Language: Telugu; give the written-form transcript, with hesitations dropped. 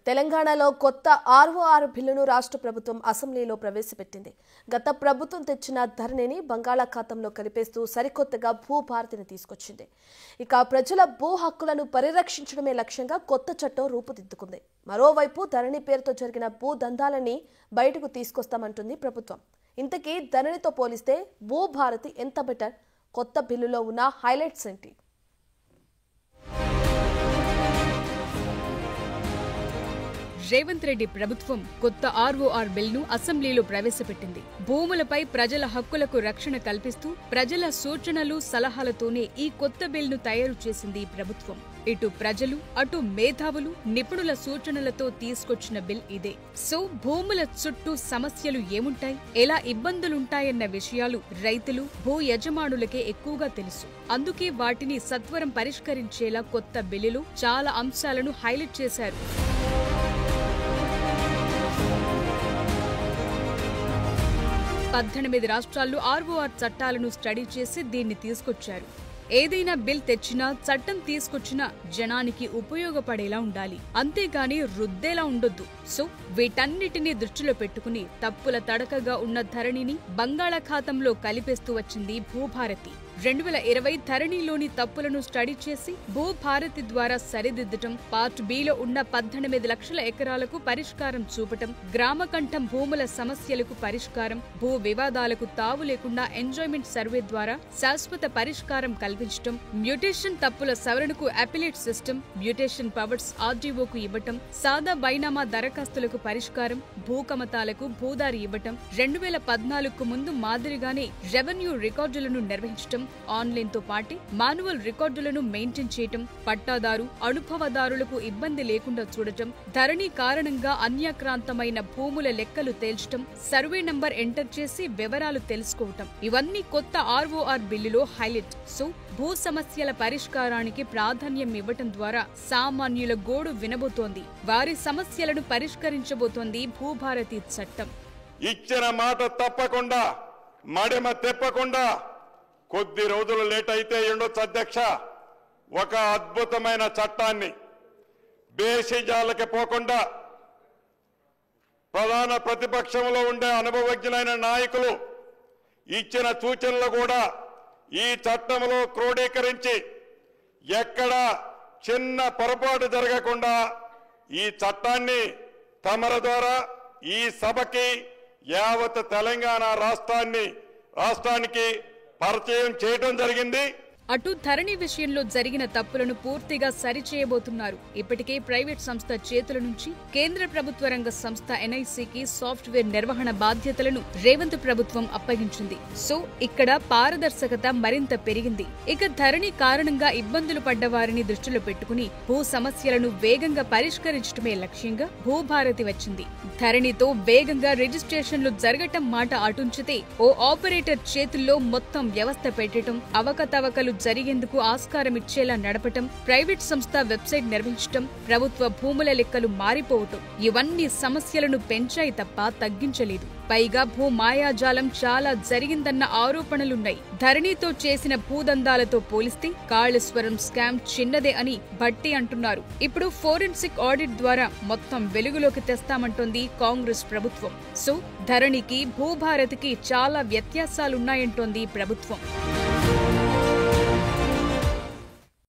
తెలంగాణలో కొత్త ఆర్ఓఆర్ బిల్లును రాష్ట్ర ప్రభుత్వం అసెంబ్లీలో ప్రవేశపెట్టింది. గత ప్రభుత్వం తెచ్చిన ధరణిని బంగాళాఖాతంలో కలిపేస్తూ సరికొత్తగా భూభారతిని తీసుకొచ్చింది. ఇక ప్రజల భూ హక్కులను పరిరక్షించడమే లక్ష్యంగా కొత్త చట్టం రూపుదిద్దుకుంది. మరోవైపు ధరణి పేరుతో జరిగిన భూదందాలని బయటకు తీసుకొస్తామంటుంది ప్రభుత్వం. ఇంతకీ ధరణితో పోలిస్తే భూభారతి ఎంత బెటర్? కొత్త బిల్లులో ఉన్న హైలైట్స్ ఏంటి? రేవంత్ రెడ్డి ప్రభుత్వం కొత్త ఆర్ఓఆర్ బిల్ను అసెంబ్లీలో ప్రవేశపెట్టింది. భూములపై ప్రజల హక్కులకు రక్షణ కల్పిస్తూ ప్రజల సూచనలు సలహాలతోనే ఈ కొత్త బిల్ను తయారు చేసింది ప్రభుత్వం. ఇటు ప్రజలు అటు మేధావులు నిపుణుల సూచనలతో తీసుకొచ్చిన బిల్ ఇదే. సో భూముల చుట్టూ సమస్యలు ఏముంటాయి, ఎలా ఇబ్బందులుంటాయన్న విషయాలు రైతులు భూ యజమానులకే ఎక్కువగా తెలుసు. అందుకే వాటిని సత్వరం పరిష్కరించేలా కొత్త బిల్లులో చాలా అంశాలను హైలైట్ చేశారు. 18 రాష్ట్రాల్లో ఆర్ఓఆర్ చట్టాలను స్టడీ చేసి దీన్ని తీసుకొచ్చారు. ఏదైనా బిల్ తెచ్చినా చట్టం తీసుకొచ్చినా జనానికి ఉపయోగపడేలా ఉండాలి, అంతేగాని రుద్దేలా ఉండొద్దు. సో వీటన్నిటినీ దృష్టిలో పెట్టుకుని తప్పుల తడకగా ఉన్న ధరణిని బంగాళాఖాతంలో కలిపేస్తూ వచ్చింది భూభారతి. 2020 ధరణిలోని తప్పులను స్టడీ చేసి భూభారతి ద్వారా సరిదిద్దటం, పార్ట్ బిలో ఉన్న 18 లక్షల ఎకరాలకు పరిష్కారం చూపటం, గ్రామకంఠం భూముల సమస్యలకు పరిష్కారం, భూ వివాదాలకు తావు లేకుండా ఎంజాయ్మెంట్ సర్వే ద్వారా శాశ్వత పరిష్కారం కల్పించటం, మ్యూటేషన్ తప్పుల సవరణకు అపిలేట్ సిస్టమ్, మ్యూటేషన్ పవర్స్ ఆర్డీఓకు ఇవ్వటం, సాదా బైనామా దరఖాస్తులకు పరిష్కారం, భూకమతాలకు భూదారి ఇవ్వటం, 2014కు ముందు మాదిరిగానే రెవెన్యూ రికార్డులను నిర్వహించటం, ఆన్లైన్తో పాటే మాన్యువల్ రికార్డులను మెయింటైన్ చేయటం, పట్టాదారు అనుభవదారులకు ఇబ్బంది లేకుండా చూడటం, ధరణి కారణంగా అన్యాక్రాంతమైన భూముల లెక్కలు తేల్చటం, సర్వే నంబర్ ఎంటర్ చేసి వివరాలు తెలుసుకోవటం, ఇవన్నీ కొత్త ఆర్ఓఆర్ బిల్లులో హైలైట్. సో భూ సమస్యల పరిష్కారానికి ప్రాధాన్యం ఇవ్వటం ద్వారా సామాన్యుల గోడు వినబోతోంది, వారి సమస్యలను పరిష్కరించబోతోంది భూభారతి చట్టం. ఇచ్చిన మాట తప్పకుండా, మడమ తెప్పకుండా, కొద్ది రోజులు లేట్ అయితే ఉండొచ్చు అధ్యక్ష, ఒక అద్భుతమైన చట్టాన్ని బేసిజాలకి పోకుండా ప్రధాన ప్రతిపక్షంలో ఉండే అనుభవజ్ఞులైన నాయకులు ఇచ్చిన సూచనలు కూడా ఈ చట్టంలో క్రోడీకరించి ఎక్కడ చిన్న పొరపాటు జరగకుండా ఈ చట్టాన్ని తమర ద్వారా ఈ సభకి యావత్ తెలంగాణ రాష్ట్రానికి పరిచయం చేయడం జరిగింది. అటు ధరణి విషయంలో జరిగిన తప్పులను పూర్తిగా సరిచేయబోతున్నారు. ఇప్పటికే ప్రైవేట్ సంస్థ చేతుల నుంచి కేంద్ర ప్రభుత్వ రంగ సంస్థ ఎన్ఐసికి సాఫ్ట్వేర్ నిర్వహణ బాధ్యతలను రేవంత్ ప్రభుత్వం అప్పగించింది. సో ఇక్కడ పారదర్శకత మరింత పెరిగింది. ఇక ధరణి కారణంగా ఇబ్బందులు పడ్డ వారిని దృష్టిలో పెట్టుకుని భూ సమస్యలను వేగంగా పరిష్కరించడమే లక్ష్యంగా భూభారతి వచ్చింది. ధరణితో వేగంగా రిజిస్ట్రేషన్లు జరగటం మాట అటుంచితే ఓ ఆపరేటర్ చేతుల్లో మొత్తం వ్యవస్థ పెట్టడం, అవకతవకలు జరిగేందుకు ఆస్కారం ఇచ్చేలా నడపటం, ప్రైవేట్ సంస్థ వెబ్సైట్ నిర్వహించటం, ప్రభుత్వ భూముల లెక్కలు మారిపోవటం, ఇవన్నీ సమస్యలను పెంచాయి తప్ప తగ్గించలేదు. పైగా భూ మాయాజాలం చాలా జరిగిందన్న ఆరోపణలున్నాయి. ధరణితో చేసిన భూదందాలతో పోలిస్తే కాళేశ్వరం స్కామ్ చిన్నదే అని భట్టి అంటున్నారు. ఇప్పుడు ఫోరెన్సిక్ ఆడిట్ ద్వారా మొత్తం వెలుగులోకి తెస్తామంటోంది కాంగ్రెస్ ప్రభుత్వం. సో ధరణికి భూభారతికి చాలా వ్యత్యాసాలున్నాయంటోంది ప్రభుత్వం.